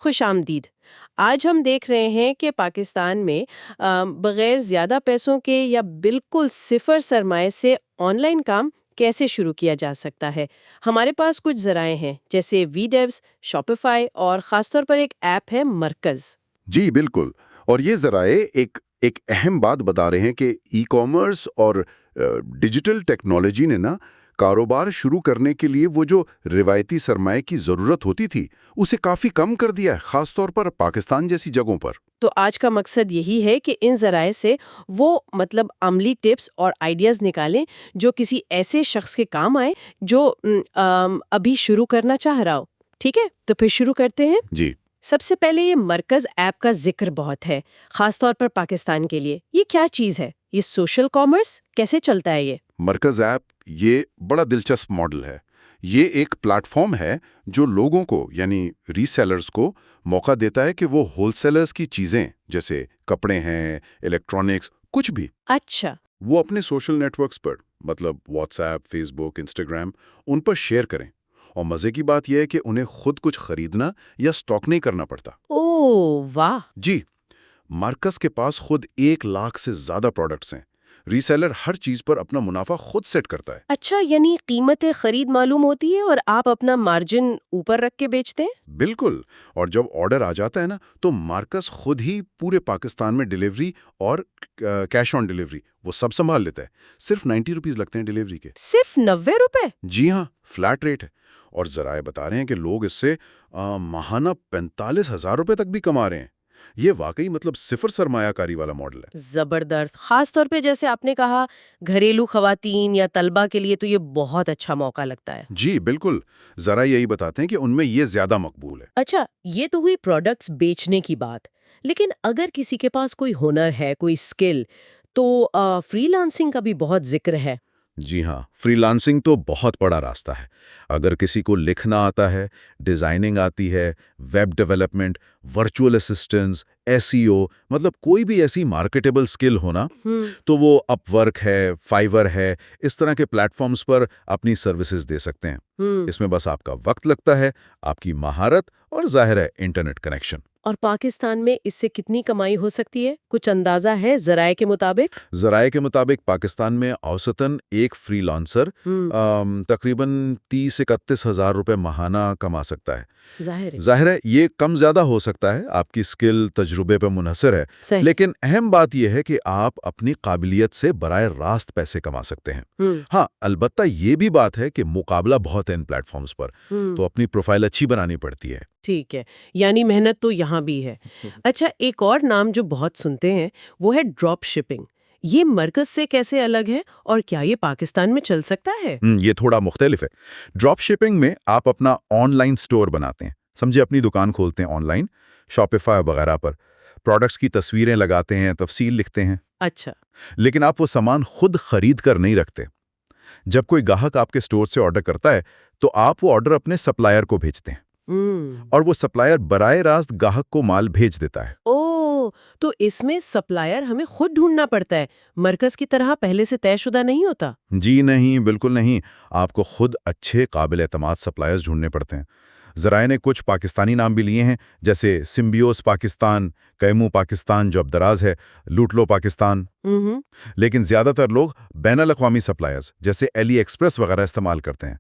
خوش آمدید۔ آج ہم دیکھ رہے ہیں کہ پاکستان میں بغیر زیادہ پیسوں کے یا بالکل صفر سرمائے سے آن لائن کام کیسے شروع کیا جا سکتا ہے۔ ہمارے پاس کچھ ذرائع ہیں جیسے وی ڈیوز، شاپیفائی اور خاص طور پر ایک ایپ ہے مرکز۔ جی بالکل، اور یہ ذرائع ایک اہم بات بتا رہے ہیں کہ ای کامرس اور ڈیجیٹل ٹیکنالوجی نے کاروبار شروع کرنے کے لیے وہ جو روایتی سرمایہ کی ضرورت ہوتی تھی اسے کافی کم کر دیا ہے، خاص طور پر پاکستان جیسی جگہوں پر۔ تو آج کا مقصد یہی ہے کہ ان ذرائع سے وہ عملی ٹپس اور آئیڈیاز نکالیں جو کسی ایسے شخص کے کام آئے جو ابھی شروع کرنا چاہ رہا ہو۔ ٹھیک ہے، تو پھر شروع کرتے ہیں۔ جی، سب سے پہلے یہ مرکز ایپ کا ذکر بہت ہے، خاص طور پر پاکستان کے لیے۔ یہ کیا چیز ہے؟ یہ سوشل کامرس کیسے چلتا ہے؟ یہ مرکز ایپ یہ بڑا دلچسپ ماڈل ہے۔ یہ ایک پلیٹ فارم ہے جو لوگوں کو یعنی ری سیلرز کو موقع دیتا ہے کہ وہ ہول سیلرز کی چیزیں جیسے کپڑے ہیں، الیکٹرانکس، کچھ بھی اچھا، وہ اپنے سوشل نیٹ ورکس پر واٹس ایپ، فیس بک، انسٹاگرام ان پر شیئر کریں۔ اور مزے کی بات یہ ہے کہ انہیں خود کچھ خریدنا یا سٹاک نہیں کرنا پڑتا۔ اوہ واہ! جی، مرکز کے پاس خود 1 لاکھ سے زیادہ پروڈکٹس ہیں۔ ری سیلر ہر چیز پر اپنا منافع خود سیٹ کرتا ہے۔ اچھا، یعنی قیمت خرید معلوم ہوتی ہے اور آپ اپنا مارجن اوپر رکھ کے بیچتے ہیں؟ بالکل، اور جب آرڈر آ جاتا ہے تو مرکز خود ہی پورے پاکستان میں ڈیلیوری اور کیش آن ڈیلیوری وہ سب سنبھال لیتا ہے۔ صرف 90 روپیز لگتے ہیں ڈیلیوری کے۔ صرف 90 روپے؟ جی ہاں، فلیٹ ریٹ ہے۔ اور ذرائع بتا رہے ہیں کہ لوگ اس سے ماہانہ 45,000 روپے تک بھی کما رہے ہیں۔ یہ واقعی صفر سرمایہ کاری والا ماڈل ہے۔ زبردست، خاص طور پہ جیسے آپ نے کہا گھریلو خواتین یا طلبہ کے لیے تو یہ بہت اچھا موقع لگتا ہے۔ جی بالکل، ذرا یہی بتاتے ہیں کہ ان میں یہ زیادہ مقبول ہے۔ اچھا، یہ تو ہوئی پروڈکٹس بیچنے کی بات، لیکن اگر کسی کے پاس کوئی ہنر ہے، کوئی اسکل، تو فری لانسنگ کا بھی بہت ذکر ہے۔ جی ہاں، فری لانسنگ تو بہت بڑا راستہ ہے۔ اگر کسی کو لکھنا آتا ہے، ڈیزائننگ آتی ہے، web development, virtual assistance, SEO، کوئی بھی ایسی مارکیٹیبل سکل ہونا، تو وہ اپ ورک ہے، فائیور ہے، اس طرح کے پلیٹ فارمز پر اپنی سروسز دے سکتے ہیں۔ اس میں بس آپ کا وقت لگتا ہے، آپ کی مہارت اور ظاہر ہے انٹرنیٹ کنیکشن۔ اور پاکستان میں اس سے کتنی کمائی ہو سکتی ہے؟ کچھ اندازہ ہے ذرائع کے مطابق؟ ذرائع کے مطابق پاکستان میں اوسطاً ایک فری لانسر تقریباً 30-31 ہزار روپے ماہانہ کما سکتا ہے۔ ظاہر ہے یہ کم زیادہ ہو سکتا ہے، آپ کی سکل تجربے پہ منحصر ہے، صحیح۔ لیکن اہم بات یہ ہے کہ آپ اپنی قابلیت سے براہ راست پیسے کما سکتے ہیں۔ ہاں، البتہ یہ بھی بات ہے کہ مقابلہ بہت ہے ان پلیٹ فارمز پر، تو اپنی پروفائل اچھی بنانی پڑتی ہے۔ ٹھیک ہے، یعنی محنت تو یہاں بھی ہے۔ اچھا، ایک اور نام جو بہت سنتے ہیں وہ ہے ڈراپ شپنگ۔ یہ مرکز سے کیسے الگ ہے اور کیا یہ پاکستان میں چل سکتا ہے؟ یہ تھوڑا مختلف ہے۔ ڈراپ شپنگ میں آپ اپنا آن لائن سٹور بناتے ہیں، سمجھے اپنی دکان کھولتے ہیں آن لائن، شاپیفائی وغیرہ پر، پروڈکٹس کی تصویریں لگاتے ہیں، تفصیل لکھتے ہیں۔ اچھا، لیکن آپ وہ سامان خود خرید کر نہیں رکھتے۔ جب کوئی گاہک آپ کے سٹور سے آرڈر کرتا ہے تو آپ وہ آرڈر اپنے سپلائر کو بھیجتے ہیں، اور وہ سپلائر براہ راست گاہک کو مال بھیج دیتا ہے۔ تو اس میں سپلائر ہمیں خود ڈھونڈنا پڑتا ہے، مرکز کی طرح پہلے سے طے شدہ نہیں ہوتا؟ جی نہیں، بالکل نہیں، آپ کو خود اچھے قابل اعتماد سپلائرز ڈھونڈنے پڑتے ہیں۔ ذرائع نے کچھ پاکستانی نام بھی لیے ہیں، جیسے سمبیوس پاکستان، کیمو پاکستان جو اب دراز ہے، لوٹلو پاکستان۔ لیکن زیادہ تر لوگ بین الاقوامی سپلائرز جیسے ایلی ایکسپریس وغیرہ استعمال کرتے ہیں۔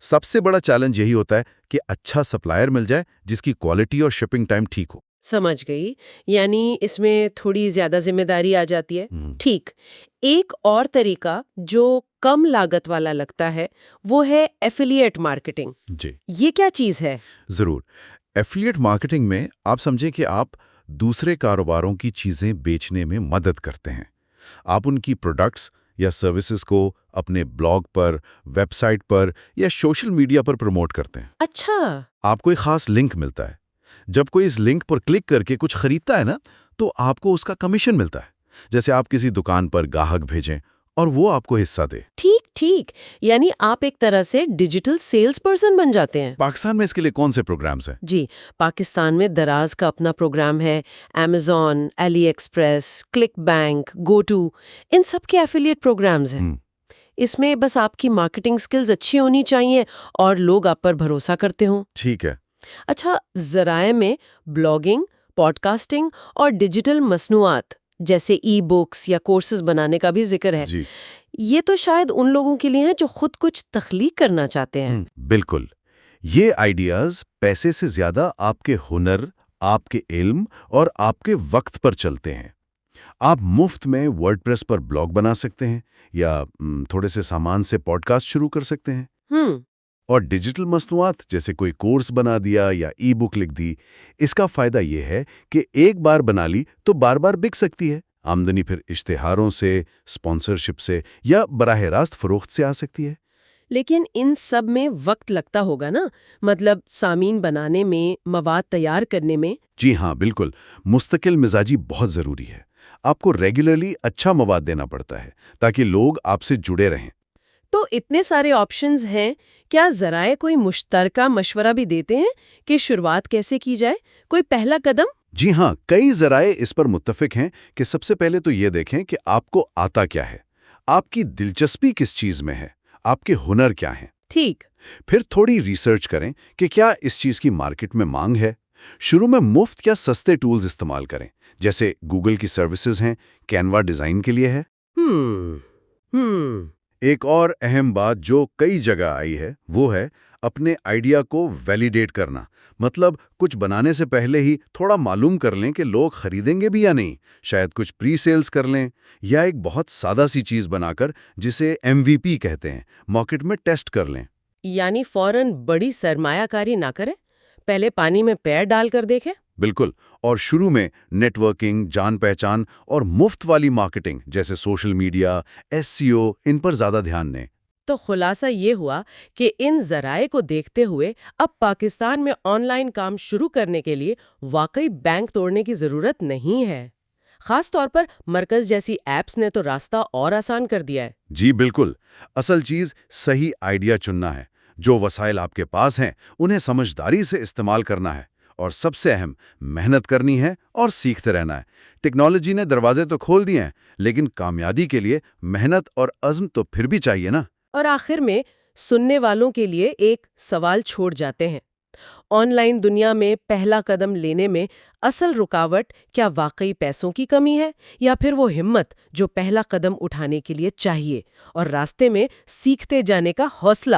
سب سے بڑا چیلنج یہی ہوتا ہے کہ اچھا سپلائر مل جائے جس کی کوالٹی اور شپنگ ٹائم ٹھیک ہو۔ سمجھ گئی، یعنی اس میں تھوڑی زیادہ ذمہ داری آ جاتی ہے۔ ٹھیک، ایک اور طریقہ جو کم لاگت والا لگتا ہے وہ ہے ایفیلیٹ مارکیٹنگ۔ جی، یہ کیا چیز ہے؟ ضرور۔ ایفیلیٹ مارکیٹنگ میں آپ سمجھیں کہ آپ دوسرے کاروباروں کی چیزیں بیچنے میں مدد کرتے ہیں۔ آپ ان کی پروڈکٹس یا سروسز کو اپنے بلاگ پر، ویب سائٹ پر یا سوشل میڈیا پر پروموٹ کرتے ہیں۔ اچھا، آپ کو ایک خاص لنک ملتا ہے، جب کوئی اس لنک پر کلک کر کے کچھ خریدتا ہے تو آپ کو اس کا کمیشن ملتا ہے، جیسے آپ کسی دکان پر گاہک بھیجیں اور وہ آپ کو حصہ دے۔ ٹھیک، یعنی آپ ایک طرح سے ڈیجیٹل سیلز پرسن بن جاتے ہیں۔ پاکستان میں اس کے لیے کون سے پروگرامز ہیں؟ جی، پاکستان میں دراز کا اپنا پروگرام ہے، Amazon، ایلی ایکسپریس، کلک بینک، GoTo، ان سب کے ایفیلیٹ پروگرامز ہیں۔ اس میں بس آپ کی مارکیٹنگ سکلز اچھی ہونی چاہیے اور لوگ آپ پر بھروسہ کرتے ہوں۔ ٹھیک ہے، اچھا، ذرائع میں بلاگنگ، پوڈ کاسٹنگ اور ڈیجیٹل مصنوعات جیسے ای بکس یا کورسز بنانے کا بھی ذکر ہے۔ جی یہ تو شاید ان لوگوں کے لیے ہے جو خود کچھ تخلیق کرنا چاہتے ہیں۔ بالکل، یہ آئیڈیاز پیسے سے زیادہ آپ کے ہنر، آپ کے علم اور آپ کے وقت پر چلتے ہیں۔ آپ مفت میں ورڈپریس پر بلاگ بنا سکتے ہیں یا تھوڑے سے سامان سے پوڈ کاسٹ شروع کر سکتے ہیں۔ ہم اور ڈیجیٹل مصنوعات جیسے کوئی کورس بنا دیا یا ای بک لکھ دی، اس کا فائدہ یہ ہے کہ ایک بار بنا لی تو بار بار بک سکتی ہے۔ آمدنی پھر اشتہاروں سے، اسپانسرشپ سے یا براہ راست فروخت سے آ سکتی ہے۔ لیکن ان سب میں وقت لگتا ہوگا نا، مطلب سامعین بنانے میں، مواد تیار کرنے میں۔ جی ہاں، بالکل، مستقل مزاجی بہت ضروری ہے۔ آپ کو ریگولرلی اچھا مواد دینا پڑتا ہے تاکہ لوگ آپ سے جڑے رہیں۔ تو اتنے سارے آپشنز ہیں، کیا ذرائع کوئی مشترکہ مشورہ بھی دیتے ہیں کہ شروعات کیسے کی جائے؟ کوئی پہلا قدم؟ جی ہاں، کئی ذرائع اس پر متفق ہیں کہ سب سے پہلے تو یہ دیکھیں کہ آپ کو آتا کیا ہے، آپ کی دلچسپی کس چیز میں ہے، آپ کے ہنر کیا ہیں۔ ٹھیک۔ پھر تھوڑی ریسرچ کریں کہ کیا اس چیز کی مارکیٹ میں مانگ ہے۔ شروع میں مفت یا سستے ٹولز استعمال کریں، جیسے گوگل کی سروسز ہیں، کینوا ڈیزائن کے لیے ہے۔ ہم ہم ایک اور اہم بات جو کئی جگہ آئی ہے وہ ہے اپنے آئیڈیا کو ویلیڈیٹ کرنا، مطلب کچھ بنانے سے پہلے ہی تھوڑا معلوم کر لیں کہ لوگ خریدیں گے بھی یا نہیں، شاید کچھ پری سیلز کر لیں یا ایک بہت سادہ سی چیز بنا کر جسے MVP کہتے ہیں مارکیٹ میں ٹیسٹ کر لیں۔ یعنی فوراً بڑی سرمایہ کاری نہ کریں، پہلے پانی میں پیر ڈال کر دیکھیں۔ بالکل، اور شروع میں نیٹ ورکنگ، جان پہچان اور مفت والی مارکیٹنگ جیسے سوشل میڈیا، SEO، ان پر زیادہ دھیان دیں۔ تو خلاصہ یہ ہوا کہ ان ذرائع کو دیکھتے ہوئے اب پاکستان میں آن لائن کام شروع کرنے کے لیے واقعی بینک توڑنے کی ضرورت نہیں ہے۔ خاص طور پر مرکز جیسی ایپس نے تو راستہ اور آسان کر دیا ہے۔ جی بالکل، اصل چیز صحیح آئیڈیا چننا ہے۔ جو وسائل آپ کے پاس ہیں انہیں سمجھداری سے استعمال کرنا ہے، اور سب سے اہم محنت کرنی ہے اور سیکھتے رہنا ہے۔ ٹیکنالوجی نے دروازے تو کھول دیے ہیں، لیکن کامیابی کے لیے محنت اور عزم تو پھر بھی چاہیے نا۔ اور آخر میں سننے والوں کے لیے ایک سوال چھوڑ جاتے ہیں۔ آن لائن دنیا میں پہلا قدم لینے میں اصل رکاوٹ کیا واقعی پیسوں کی کمی ہے، یا پھر وہ ہمت جو پہلا قدم اٹھانے کے لیے چاہیے، اور راستے میں سیکھتے جانے کا حوصلہ؟